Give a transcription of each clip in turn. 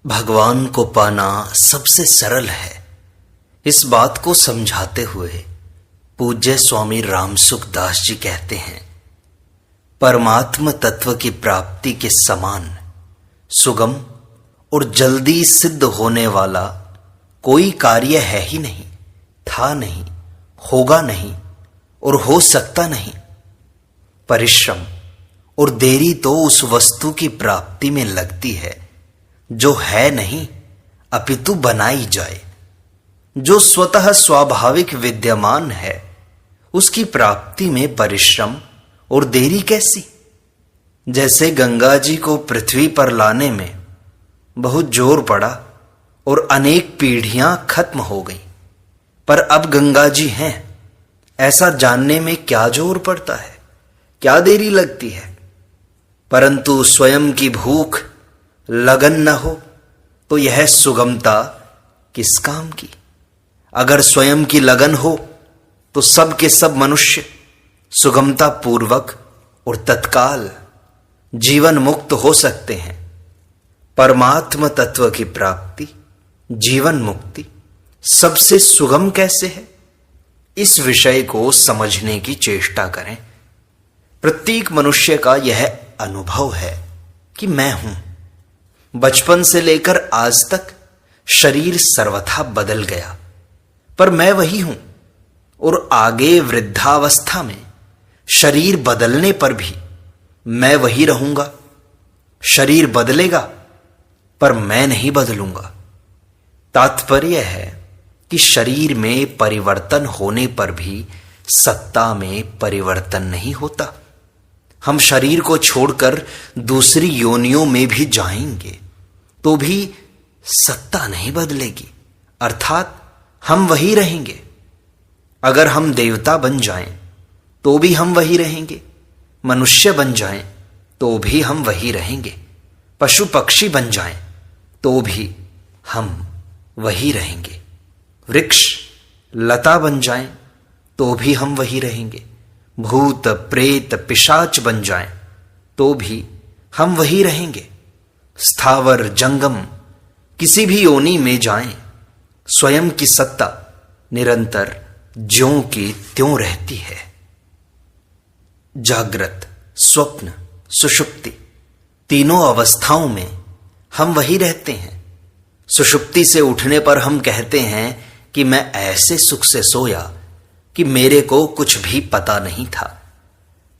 भगवान को पाना सबसे सरल है। इस बात को समझाते हुए पूज्य स्वामी रामसुख दास जी कहते हैं, परमात्म तत्व की प्राप्ति के समान सुगम और जल्दी सिद्ध होने वाला कोई कार्य है ही नहीं, था नहीं, होगा नहीं और हो सकता नहीं। परिश्रम और देरी तो उस वस्तु की प्राप्ति में लगती है जो है नहीं अपितु बनाई जाए। जो स्वतः स्वाभाविक विद्यमान है उसकी प्राप्ति में परिश्रम और देरी कैसी। जैसे गंगा जी को पृथ्वी पर लाने में बहुत जोर पड़ा और अनेक पीढ़ियां खत्म हो गई, पर अब गंगा जी हैं ऐसा जानने में क्या जोर पड़ता है, क्या देरी लगती है। परंतु स्वयं की भूख लगन न हो तो यह सुगमता किस काम की। अगर स्वयं की लगन हो तो सब के सब मनुष्य सुगमता पूर्वक और तत्काल जीवन मुक्त हो सकते हैं। परमात्म तत्व की प्राप्ति, जीवन मुक्ति सबसे सुगम कैसे है, इस विषय को समझने की चेष्टा करें। प्रत्येक मनुष्य का यह अनुभव है कि मैं हूं। बचपन से लेकर आज तक शरीर सर्वथा बदल गया, पर मैं वही हूं और आगे वृद्धावस्था में शरीर बदलने पर भी मैं वही रहूंगा। शरीर बदलेगा पर मैं नहीं बदलूंगा। तात्पर्य है कि शरीर में परिवर्तन होने पर भी सत्ता में परिवर्तन नहीं होता। हम शरीर को छोड़कर दूसरी योनियों में भी जाएंगे तो भी सत्ता नहीं बदलेगी, अर्थात हम वही रहेंगे। अगर हम देवता बन जाएं तो भी हम वही रहेंगे, मनुष्य बन जाएं तो भी हम वही रहेंगे, पशु पक्षी बन जाएं तो भी हम वही रहेंगे, वृक्ष लता बन जाएं तो भी हम वही रहेंगे, भूत प्रेत पिशाच बन जाएं तो भी हम वही रहेंगे। स्थावर जंगम किसी भी योनि में जाएं, स्वयं की सत्ता निरंतर ज्यों की त्यों रहती है। जागृत, स्वप्न, सुषुप्ति तीनों अवस्थाओं में हम वही रहते हैं। सुषुप्ति से उठने पर हम कहते हैं कि मैं ऐसे सुख से सोया कि मेरे को कुछ भी पता नहीं था।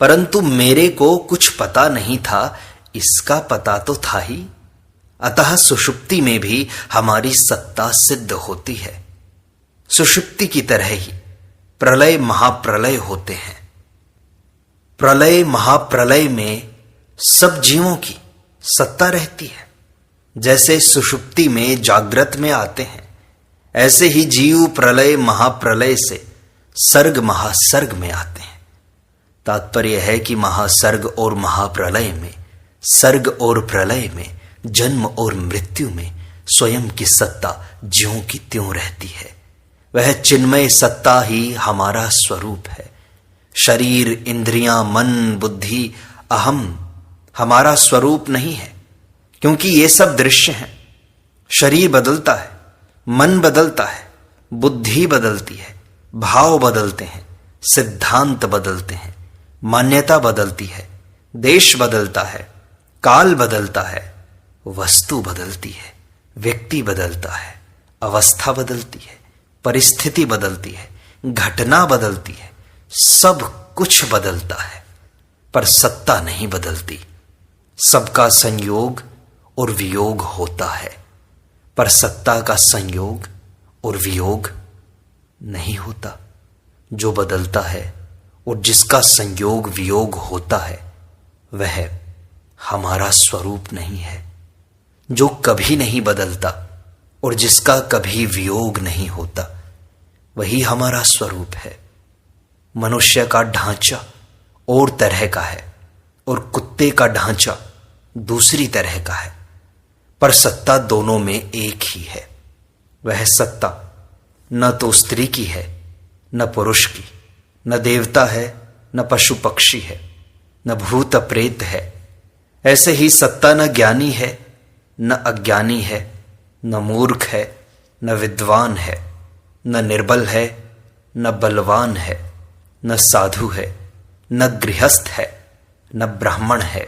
परंतु मेरे को कुछ पता नहीं था इसका पता तो था ही। अतः सुषुप्ति में भी हमारी सत्ता सिद्ध होती है। सुषुप्ति की तरह ही प्रलय महाप्रलय होते हैं। प्रलय महाप्रलय में सब जीवों की सत्ता रहती है। जैसे सुषुप्ति में जागृत में आते हैं, ऐसे ही जीव प्रलय महाप्रलय से सर्ग महासर्ग में आते हैं। तात्पर्य है कि महासर्ग और महाप्रलय में, सर्ग और प्रलय में, जन्म और मृत्यु में स्वयं की सत्ता ज्यों की त्यों रहती है। वह चिन्मय सत्ता ही हमारा स्वरूप है। शरीर, इंद्रियां, मन, बुद्धि, अहम हमारा स्वरूप नहीं है, क्योंकि ये सब दृश्य हैं। शरीर बदलता है, मन बदलता है, बुद्धि बदलती है, भाव बदलते हैं, सिद्धांत बदलते हैं, मान्यता बदलती है, देश बदलता है, काल बदलता है, वस्तु बदलती है, व्यक्ति बदलता है, अवस्था बदलती है, परिस्थिति बदलती है, घटना बदलती है, सब कुछ बदलता है, पर सत्ता नहीं बदलती। सबका संयोग और वियोग होता है, पर सत्ता का संयोग और वियोग नहीं होता। जो बदलता है और जिसका संयोग वियोग होता है वह हमारा स्वरूप नहीं है। जो कभी नहीं बदलता और जिसका कभी वियोग नहीं होता वही हमारा स्वरूप है। मनुष्य का ढांचा और तरह का है और कुत्ते का ढांचा दूसरी तरह का है, पर सत्ता दोनों में एक ही है। वह सत्ता न तो स्त्री की है, न पुरुष की, न देवता है, न पशु पक्षी है, न भूत प्रेत है। ऐसे ही सत्ता न ज्ञानी है, न अज्ञानी है, न मूर्ख है, न विद्वान है, न निर्बल है, न बलवान है, न साधु है, न गृहस्थ है, न ब्राह्मण है,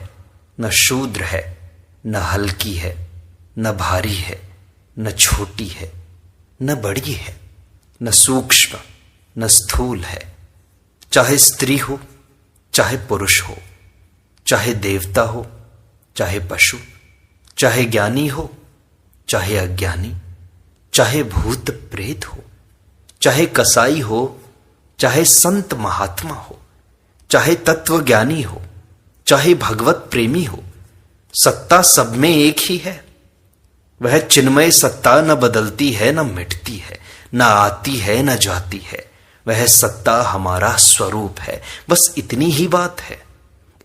न शूद्र है, न हल्की है, न भारी है, न छोटी है, न बड़ी है, न सूक्ष्म, न स्थूल है। चाहे स्त्री हो, चाहे पुरुष हो, चाहे देवता हो, चाहे पशु, चाहे ज्ञानी हो, चाहे अज्ञानी, चाहे भूत प्रेत हो, चाहे कसाई हो, चाहे संत महात्मा हो, चाहे तत्वज्ञानी हो, चाहे भगवत प्रेमी हो, सत्ता सब में एक ही है। वह चिन्मय सत्ता न बदलती है, न मिटती है, न आती है, न जाती है। वह सत्ता हमारा स्वरूप है। बस इतनी ही बात है,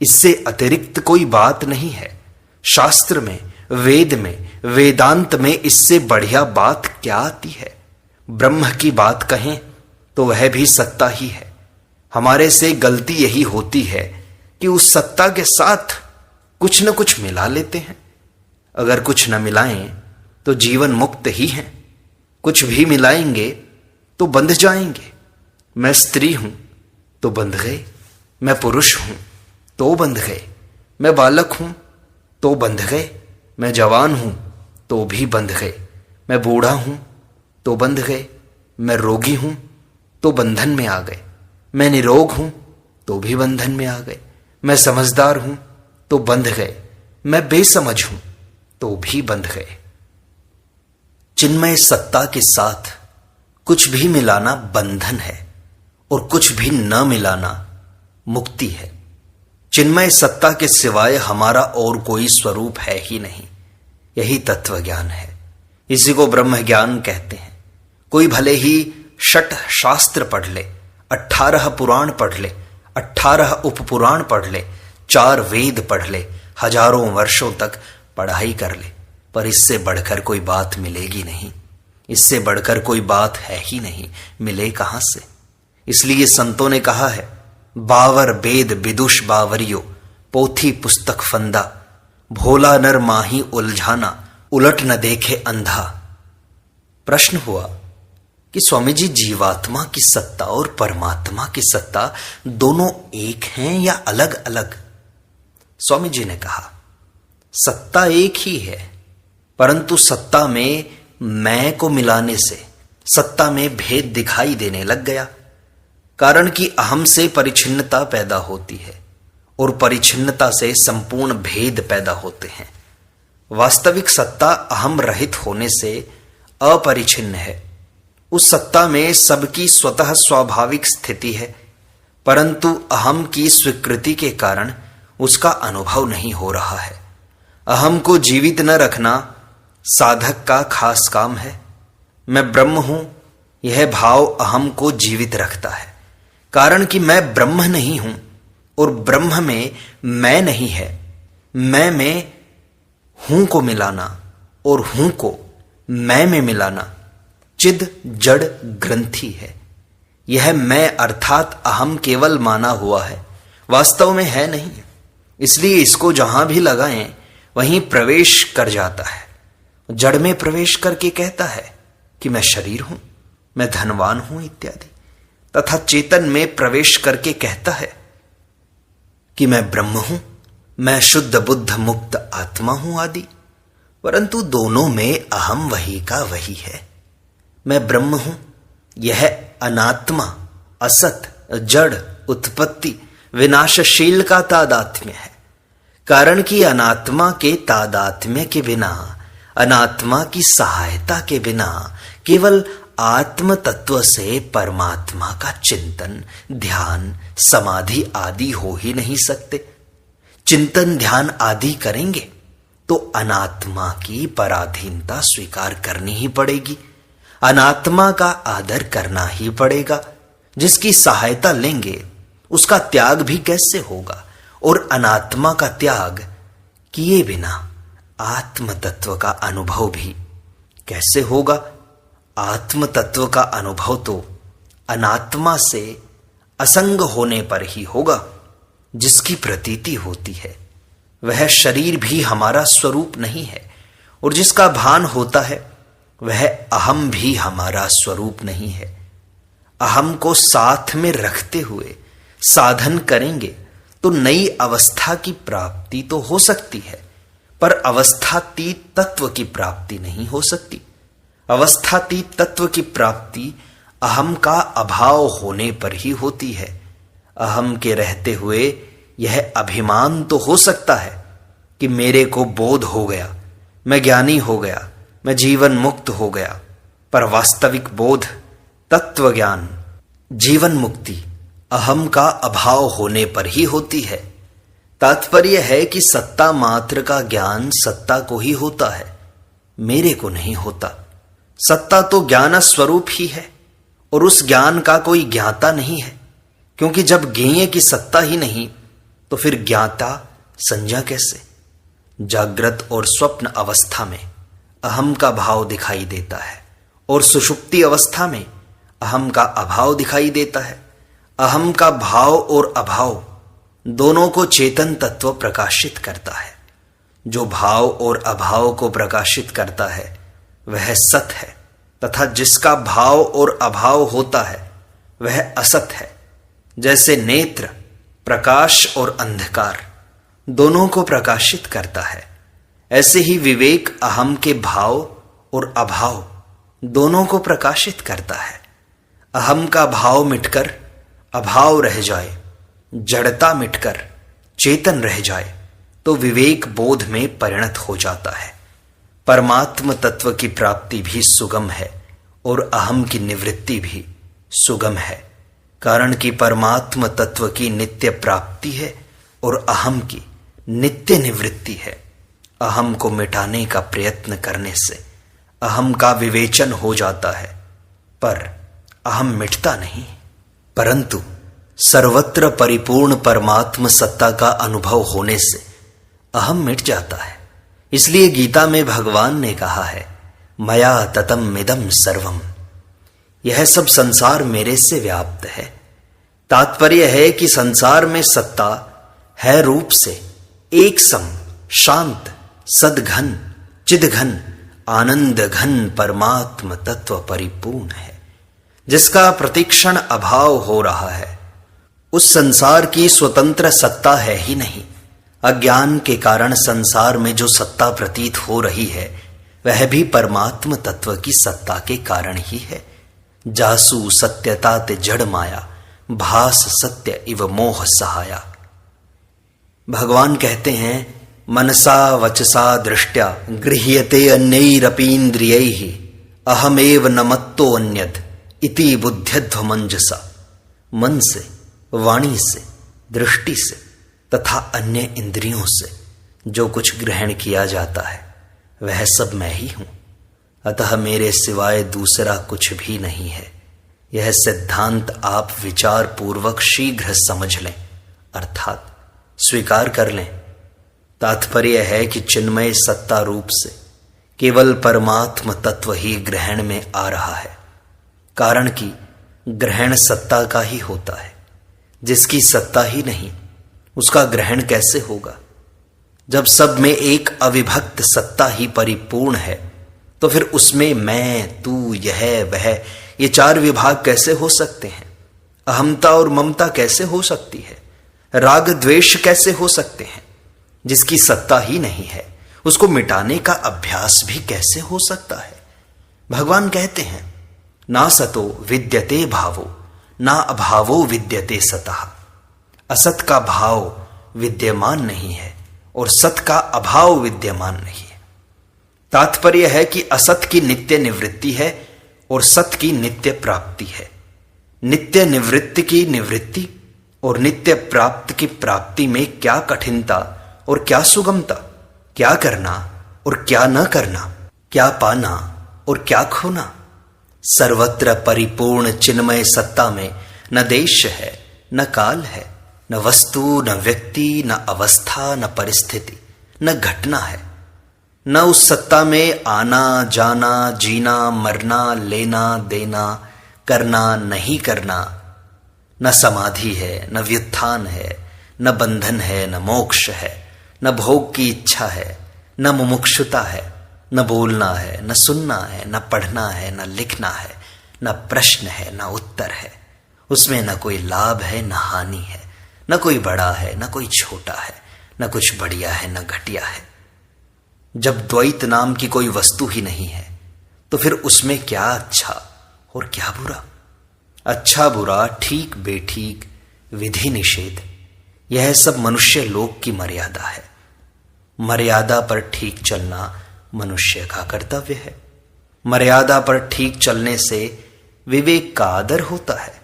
इससे अतिरिक्त कोई बात नहीं है। शास्त्र में, वेद में, वेदांत में इससे बढ़िया बात क्या आती है? ब्रह्म की बात कहें तो वह भी सत्ता ही है। हमारे से गलती यही होती है कि उस सत्ता के साथ कुछ न कुछ मिला लेते हैं। अगर कुछ न मिलाएं तो जीवन मुक्त ही है, कुछ भी मिलाएंगे तो बंध जाएंगे। मैं स्त्री हूं तो बंध गए, मैं पुरुष हूं तो बंध गए, मैं बालक हूं तो बंध गए, मैं जवान हूं तो भी बंध गए, मैं बूढ़ा हूं तो बंध गए, मैं रोगी हूं तो बंधन में आ गए, मैं निरोग हूं तो भी बंधन में आ गए, मैं समझदार हूं तो बंध गए, मैं बेसमझ हूं तो भी बंध गए। चिन्मय सत्ता के साथ कुछ भी मिलाना बंधन है और कुछ भी न मिलाना मुक्ति है। चिन्मय सत्ता के सिवाय हमारा और कोई स्वरूप है ही नहीं। यही तत्व ज्ञान है। इसी को ब्रह्म ज्ञान कहते हैं। कोई भले ही 6 शास्त्र पढ़ ले, 18 पुराण पढ़ ले, 18 उपपुराण पढ़ ले, 4 वेद पढ़ ले, हजारों वर्षों तक पढ़ाई कर ले, पर इससे बढ़कर कोई बात मिलेगी नहीं। इससे बढ़कर कोई बात है ही नहीं, मिले कहां से? इसलिए संतों ने कहा है, बावर वेद विदुष बावरियो, पोथी पुस्तक फंदा, भोला नर माही उलझाना, उलट न देखे अंधा। प्रश्न हुआ कि स्वामी जी, जीवात्मा की सत्ता और परमात्मा की सत्ता दोनों एक हैं या अलग अलग? स्वामी जी ने कहा, सत्ता एक ही है, परंतु सत्ता में मैं को मिलाने से सत्ता में भेद दिखाई देने लग गया। कारण कि अहम से परिच्छिन्नता पैदा होती है और परिच्छिन्नता से संपूर्ण भेद पैदा होते हैं। वास्तविक सत्ता अहम रहित होने से अपरिच्छिन्न है। उस सत्ता में सबकी स्वतः स्वाभाविक स्थिति है, परंतु अहम की स्वीकृति के कारण उसका अनुभव नहीं हो रहा है। अहम को जीवित न रखना साधक का खास काम है। मैं ब्रह्म हूं, यह भाव अहम को जीवित रखता है। कारण कि मैं ब्रह्म नहीं हूं और ब्रह्म में मैं नहीं है। मैं में हूं को मिलाना और हूं को मैं में मिलाना चिद जड़ ग्रंथि है। यह मैं अर्थात अहम केवल माना हुआ है, वास्तव में है नहीं। इसलिए इसको जहां भी लगाएं वहीं प्रवेश कर जाता है। जड़ में प्रवेश करके कहता है कि मैं शरीर हूं, मैं धनवान हूं इत्यादि, तथा चेतन में प्रवेश करके कहता है कि मैं ब्रह्म हूं, मैं शुद्ध बुद्ध मुक्त आत्मा हूं आदि। परंतु दोनों में अहम वही का वही है। मैं ब्रह्म हूं, यह अनात्मा, असत, जड़, उत्पत्ति, विनाशशील का तादात्म्य है। कारण कि अनात्मा के तादात्म्य के बिना, अनात्मा की सहायता के बिना केवल आत्म तत्व से परमात्मा का चिंतन, ध्यान, समाधि आदि हो ही नहीं सकते। चिंतन ध्यान आदि करेंगे तो अनात्मा की पराधीनता स्वीकार करनी ही पड़ेगी, अनात्मा का आदर करना ही पड़ेगा। जिसकी सहायता लेंगे उसका त्याग भी कैसे होगा? और अनात्मा का त्याग किए बिना आत्म तत्व का अनुभव भी कैसे होगा? आत्म तत्व का अनुभव तो अनात्मा से असंग होने पर ही होगा। जिसकी प्रतीति होती है वह शरीर भी हमारा स्वरूप नहीं है, और जिसका भान होता है वह अहम भी हमारा स्वरूप नहीं है। अहम को साथ में रखते हुए साधन करेंगे तो नई अवस्था की प्राप्ति तो हो सकती है, पर अवस्थातीत तत्व की प्राप्ति नहीं हो सकती। अवस्थातीत तत्व की प्राप्ति अहम का अभाव होने पर ही होती है। अहम के रहते हुए यह अभिमान तो हो सकता है कि मेरे को बोध हो गया, मैं ज्ञानी हो गया, मैं जीवन मुक्त हो गया, पर वास्तविक बोध, तत्व ज्ञान, जीवन मुक्ति अहम का अभाव होने पर ही होती है। तात्पर्य है कि सत्ता मात्र का ज्ञान सत्ता को ही होता है, मेरे को नहीं होता। सत्ता तो ज्ञान स्वरूप ही है और उस ज्ञान का कोई ज्ञाता नहीं है, क्योंकि जब ज्ञेय की सत्ता ही नहीं तो फिर ज्ञाता संज्ञा कैसे। जागृत और स्वप्न अवस्था में अहम का भाव दिखाई देता है और सुषुप्ति अवस्था में अहम का अभाव दिखाई देता है। अहम का भाव और अभाव दोनों को चेतन तत्व प्रकाशित करता है। जो भाव और अभाव को प्रकाशित करता है वह सत है, तथा जिसका भाव और अभाव होता है वह असत है। जैसे नेत्र प्रकाश और अंधकार दोनों को प्रकाशित करता है, ऐसे ही विवेक अहम के भाव और अभाव दोनों को प्रकाशित करता है। अहम का भाव मिटकर अभाव रह जाए, जड़ता मिटकर चेतन रह जाए तो विवेक बोध में परिणत हो जाता है। परमात्म तत्व की प्राप्ति भी सुगम है और अहम की निवृत्ति भी सुगम है, कारण कि परमात्म तत्व की नित्य प्राप्ति है और अहम की नित्य निवृत्ति है। अहम को मिटाने का प्रयत्न करने से अहम का विवेचन हो जाता है, पर अहम मिटता नहीं। परंतु सर्वत्र परिपूर्ण परमात्म सत्ता का अनुभव होने से अहम मिट जाता है। इसलिए गीता में भगवान ने कहा है, मया ततम मिदम सर्वम, यह सब संसार मेरे से व्याप्त है। तात्पर्य है कि संसार में सत्ता है रूप से एक सम, शांत, सदघन, चिदघन, आनंद घन परमात्म तत्व परिपूर्ण है, जिसका प्रतिक्षण अभाव हो रहा है। उस संसार की स्वतंत्र सत्ता है ही नहीं। अज्ञान के कारण संसार में जो सत्ता प्रतीत हो रही है वह भी परमात्म तत्व की सत्ता के कारण ही है। जासु सत्यता ते जड़ माया, भास सत्य इव मोह सहाया। भगवान कहते हैं, मनसा वचसा दृष्टया गृह्यते अन्यैरपीन्द्रियैः अहमेव न मत्तो अन्यद इति बुद्ध्यध्वमंजसा। मन से, वाणी से, दृष्टि से तथा अन्य इंद्रियों से जो कुछ ग्रहण किया जाता है वह सब मैं ही हूं, अतः मेरे सिवाय दूसरा कुछ भी नहीं है। यह सिद्धांत आप विचार पूर्वक शीघ्र समझ लें, अर्थात स्वीकार कर लें। तात्पर्य है कि चिन्मय सत्ता रूप से केवल परमात्म तत्व ही ग्रहण में आ रहा है, कारण कि ग्रहण सत्ता का ही होता है। जिसकी सत्ता ही नहीं उसका ग्रहण कैसे होगा। जब सब में एक अविभक्त सत्ता ही परिपूर्ण है तो फिर उसमें मैं, तू, यह, वह, ये चार विभाग कैसे हो सकते हैं। अहमता और ममता कैसे हो सकती है, राग द्वेष कैसे हो सकते हैं। जिसकी सत्ता ही नहीं है उसको मिटाने का अभ्यास भी कैसे हो सकता है। भगवान कहते हैं, ना सतो विद्यते भावो ना अभावो विद्यते सतः। असत का भाव विद्यमान नहीं है और सत का अभाव विद्यमान नहीं है। तात्पर्य है कि असत की नित्य निवृत्ति है और सत की नित्य प्राप्ति है। नित्य निवृत्ति की निवृत्ति और नित्य प्राप्त की प्राप्ति में क्या कठिनता और क्या सुगमता, क्या करना और क्या न करना, क्या पाना और क्या खोना। सर्वत्र परिपूर्ण चिन्मय सत्ता में न देश है, न काल है, न वस्तु, न व्यक्ति, न अवस्था, न परिस्थिति, न घटना है। न उस सत्ता में आना जाना, जीना मरना, लेना देना, करना नहीं करना। न समाधि है, न व्युत्थान है, न बंधन है, न मोक्ष है, न भोग की इच्छा है, न मुमुक्षुता है, न बोलना है, न सुनना है, न पढ़ना है, न लिखना है, न प्रश्न है, न उत्तर है। उसमें न कोई लाभ है, न हानि है, न कोई बड़ा है, न कोई छोटा है, न कुछ बढ़िया है, न घटिया है। जब द्वैत नाम की कोई वस्तु ही नहीं है तो फिर उसमें क्या अच्छा और क्या बुरा, अच्छा बुरा, ठीक बेठीक, विधि निषेध, यह सब मनुष्य लोक की मर्यादा है। मर्यादा पर ठीक चलना मनुष्य का कर्तव्य है। मर्यादा पर ठीक चलने से विवेक का आदर होता है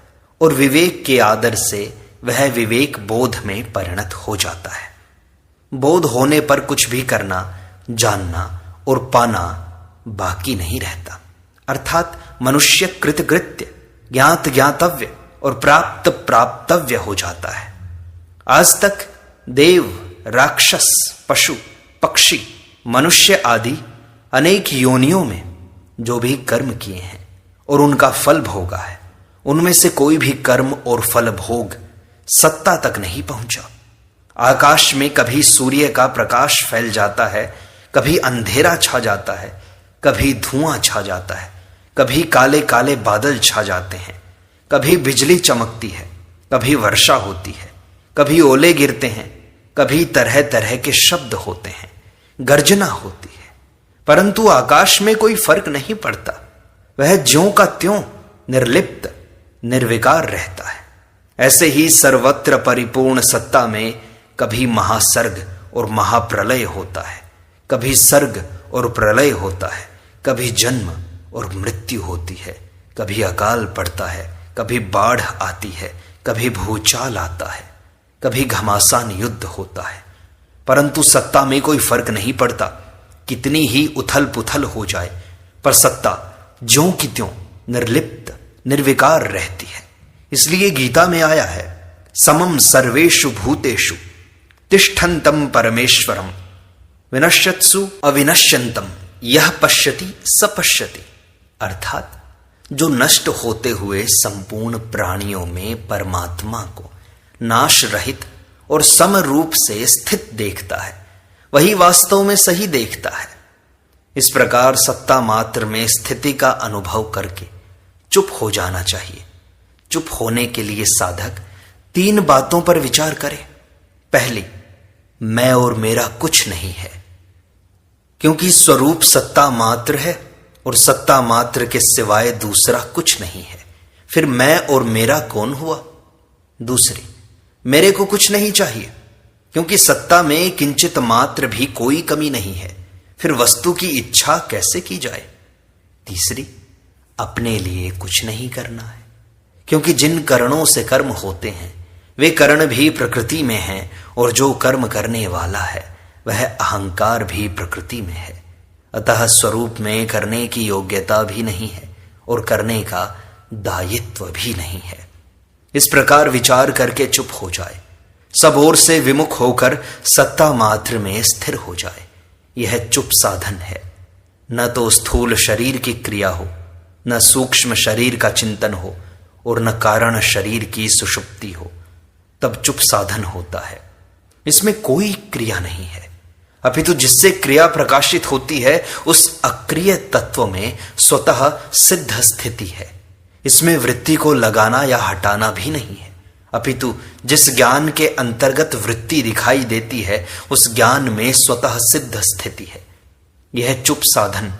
और विवेक के आदर से वह विवेक बोध में परिणत हो जाता है। बोध होने पर कुछ भी करना, जानना और पाना बाकी नहीं रहता, अर्थात मनुष्य कृतकृत्य, ज्ञात ज्ञातव्य और प्राप्त प्राप्तव्य हो जाता है। आज तक देव, राक्षस, पशु, पक्षी, मनुष्य आदि अनेक योनियों में जो भी कर्म किए हैं और उनका फल भोगा है, उनमें से कोई भी कर्म और फल भोग सत्ता तक नहीं पहुंचा। आकाश में कभी सूर्य का प्रकाश फैल जाता है, कभी अंधेरा छा जाता है, कभी धुआं छा जाता है, कभी काले काले बादल छा जाते हैं, कभी बिजली चमकती है, कभी वर्षा होती है, कभी ओले गिरते हैं, कभी तरह तरह के शब्द होते हैं, गर्जना होती है, परंतु आकाश में कोई फर्क नहीं पड़ता। वह ज्यों का त्यों निर्लिप्त, निर्विकार रहता है। ऐसे ही सर्वत्र परिपूर्ण सत्ता में कभी महासर्ग और महाप्रलय होता है, कभी सर्ग और प्रलय होता है, कभी जन्म और मृत्यु होती है, कभी अकाल पड़ता है, कभी बाढ़ आती है, कभी भूचाल आता है, कभी घमासान युद्ध होता है, परंतु सत्ता में कोई फर्क नहीं पड़ता। कितनी ही उथल पुथल हो जाए पर सत्ता ज्यों की त्यों निर्लिप्त, निर्विकार रहती है। इसलिए गीता में आया है, समम सर्वेषु भूतेषु तिष्ठन्तम परमेश्वरम विनश्यत्सु अविनश्यन्तम यह पश्यति स पश्यति। अर्थात जो नष्ट होते हुए संपूर्ण प्राणियों में परमात्मा को नाश रहित और सम रूप से स्थित देखता है, वही वास्तव में सही देखता है। इस प्रकार सत्ता मात्र में स्थिति का अनुभव करके चुप हो जाना चाहिए। चुप होने के लिए साधक 3 बातों पर विचार करे। पहली, मैं और मेरा कुछ नहीं है, क्योंकि स्वरूप सत्ता मात्र है और सत्ता मात्र के सिवाय दूसरा कुछ नहीं है। फिर मैं और मेरा कौन हुआ? दूसरी, मेरे को कुछ नहीं चाहिए, क्योंकि सत्ता में किंचित मात्र भी कोई कमी नहीं है। फिर वस्तु की इच्छा कैसे की जाए? तीसरी, अपने लिए कुछ नहीं करना है, क्योंकि जिन करणों से कर्म होते हैं वे करण भी प्रकृति में हैं और जो कर्म करने वाला है वह अहंकार भी प्रकृति में है। अतः स्वरूप में करने की योग्यता भी नहीं है और करने का दायित्व भी नहीं है। इस प्रकार विचार करके चुप हो जाए, सब ओर से विमुख होकर सत्ता मात्र में स्थिर हो जाए। यह चुप साधन है। न तो स्थूल शरीर की क्रिया हो, न सूक्ष्म शरीर का चिंतन हो और न कारण शरीर की सुषुप्ति हो, तब चुप साधन होता है। इसमें कोई क्रिया नहीं है, अपितु जिससे क्रिया प्रकाशित होती है उस अक्रिय तत्व में स्वतः सिद्ध स्थिति है। इसमें वृत्ति को लगाना या हटाना भी नहीं है, अपितु जिस ज्ञान के अंतर्गत वृत्ति दिखाई देती है उस ज्ञान में स्वतः सिद्ध स्थिति है। यह चुप साधन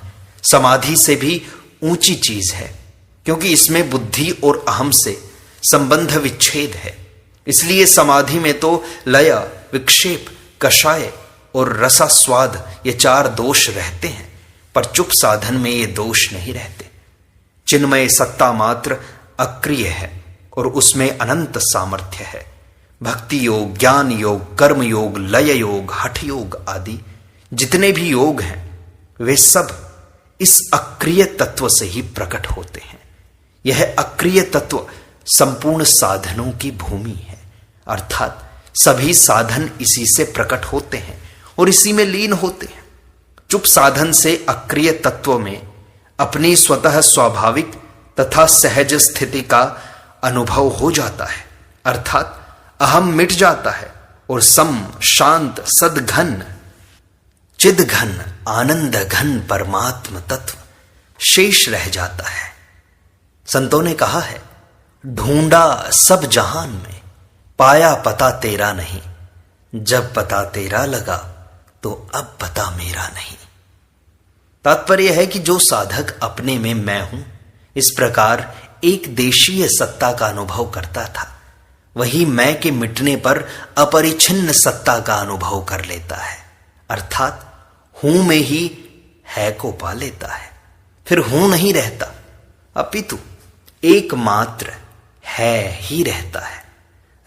समाधि से भी ऊंची चीज है, क्योंकि इसमें बुद्धि और अहम से संबंध विच्छेद है। इसलिए समाधि में तो लय, विक्षेप, कषाय और रसास्वाद ये 4 दोष रहते हैं, पर चुप साधन में ये दोष नहीं रहते। चिन्मय सत्ता मात्र अक्रिय है और उसमें अनंत सामर्थ्य है। भक्ति योग, ज्ञान योग, कर्म योग, लय योग, हठ योग आदि जितने भी योग हैं वे सब इस अक्रिय तत्व से ही प्रकट होते हैं। यह अक्रिय तत्व संपूर्ण साधनों की भूमि है, अर्थात सभी साधन इसी से प्रकट होते हैं और इसी में लीन होते हैं। चुप साधन से अक्रिय तत्व में अपनी स्वतः स्वाभाविक तथा सहज स्थिति का अनुभव हो जाता है, अर्थात अहम मिट जाता है और सम, शांत, सद्घन चिद घन आनंद घन परमात्म तत्व शेष रह जाता है। संतों ने कहा है, ढूंढा सब जहान में, पाया पता तेरा नहीं। जब पता तेरा लगा तो अब पता मेरा नहीं। तात्पर्य है कि जो साधक अपने में मैं हूं इस प्रकार एक देशीय सत्ता का अनुभव करता था, वही मैं के मिटने पर अपरिछिन्न सत्ता का अनुभव कर लेता है, अर्थात हूं में ही है को पा लेता है। फिर हूं नहीं रहता, अपितु एकमात्र है ही रहता है।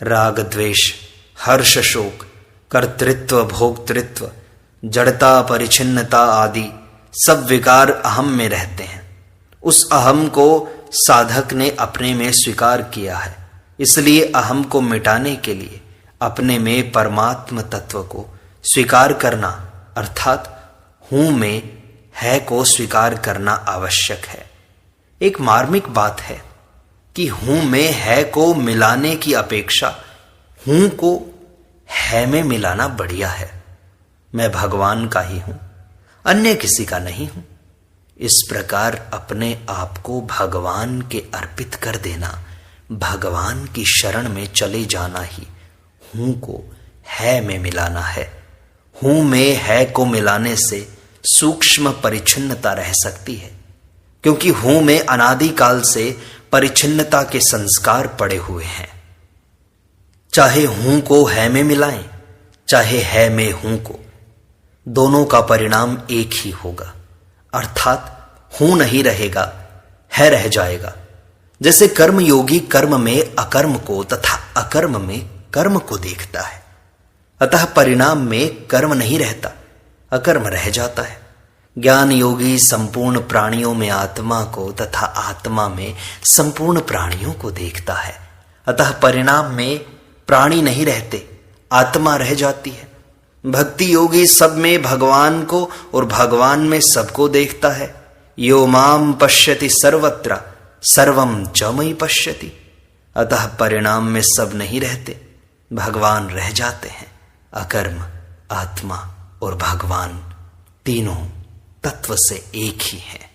राग द्वेष हर्ष शोक कर्तृत्व भोक्तृत्व जड़ता परिचिन्नता आदि सब विकार अहम में रहते हैं। उस अहम को साधक ने अपने में स्वीकार किया है, इसलिए अहम को मिटाने के लिए अपने में परमात्म तत्व को स्वीकार करना अर्थात हूं में है को स्वीकार करना आवश्यक है। एक मार्मिक बात है कि हूं में है को मिलाने की अपेक्षा हूं को है में मिलाना बढ़िया है। मैं भगवान का ही हूं, अन्य किसी का नहीं हूं। इस प्रकार अपने आप को भगवान के अर्पित कर देना, भगवान की शरण में चले जाना ही हूं को है में मिलाना है। हूं में है को मिलाने से सूक्ष्म परिच्छिन्नता रह सकती है, क्योंकि हूं में अनादिकाल से परिच्छिन्नता के संस्कार पड़े हुए हैं। चाहे हूं को है में मिलाएं, चाहे है में हूं को, दोनों का परिणाम एक ही होगा, अर्थात हूं नहीं रहेगा, है रह जाएगा। जैसे कर्म योगी कर्म में अकर्म को तथा अकर्म में कर्म को देखता है, अतः परिणाम में कर्म नहीं रहता, अकर्म रह जाता है। ज्ञान योगी संपूर्ण प्राणियों में आत्मा को तथा आत्मा में संपूर्ण प्राणियों को देखता है, अतः परिणाम में प्राणी नहीं रहते, आत्मा रह जाती है। भक्ति योगी सब में भगवान को और भगवान में सबको देखता है। यो माम पश्यति सर्वत्र सर्वम च मयि पश्यति, अतः परिणाम में सब नहीं रहते, भगवान रह जाते हैं। अकर्म आत्मा और भगवान तीनों तत्व से एक ही हैं।